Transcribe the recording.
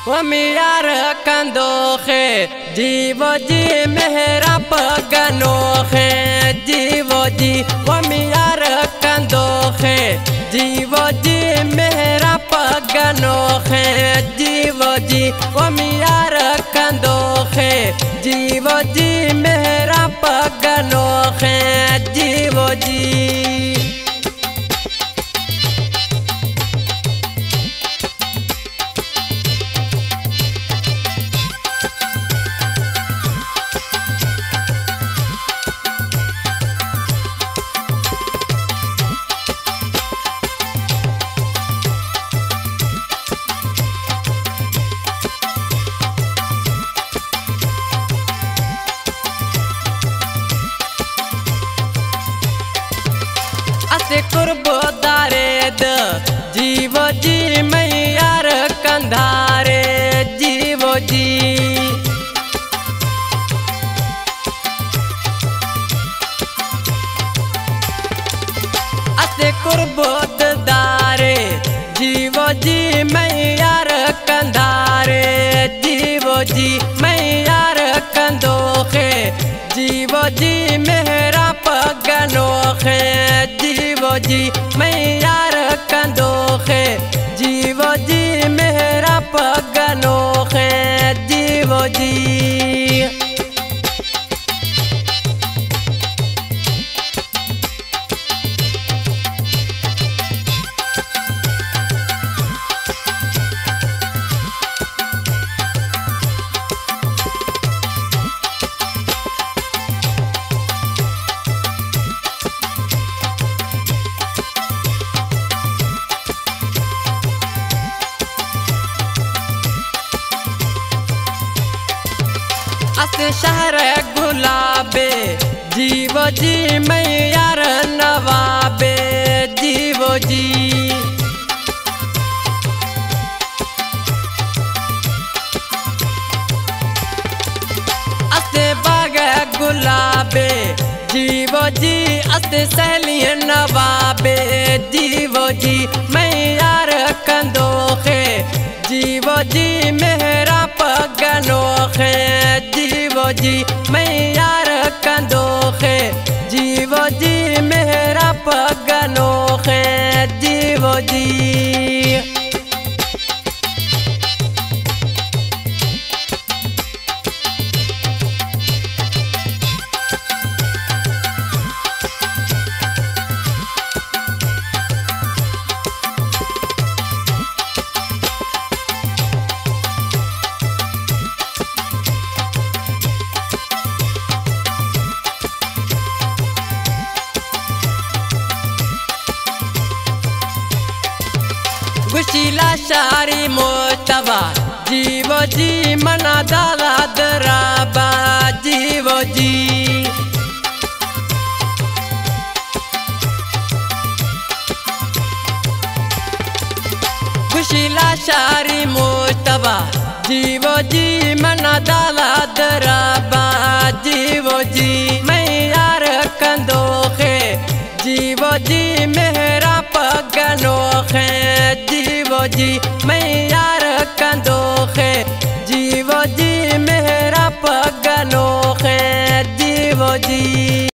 वमियार कंदोखे जीवो जी मेहरा पगनोखे जीवो जी वमियार कंदोखे जीवो जी मेहरा पगनोखे जीवो जी वमियार कंदोखे जीवो जी मेहरा पगनोखे जीवो जी कुर्बो दारेद जीवो जी मैयार कंधारे जीवो जी असे कुर्बो दारे जीवो जी मैयार कंधारे जीवो जी मैयार कंदोखे जीवो जी मेहरा पगनोखे जीवो जी मैयार कंदोखे जीवो जी मेहरा पगनोखे जीवो जी शहर गुलाबे जीवो जी मैयार नवाबे जीवो जी असे बाग गुलाबे जीवो जी असे सहली नवाबे जीवो जी मैयार कंदोखे जीवो जी मेहरा पगनोखे जीवो जी मैयार कंदोखे जीवो जी मेहरा पगनोखे जीवो जी गुशीला शारी मोतबा जीवो जी मना दादा दराबा जीवो जी गुशीला शारी मोतबा जीवो जी मना दादा दराबा जीवो जी मैयार कंदोखे जीवो जी मेहरा पगनोखे जीवो जी मैयार कंदोखे जीवो जी मेहरा पगनोखे जीवो जी।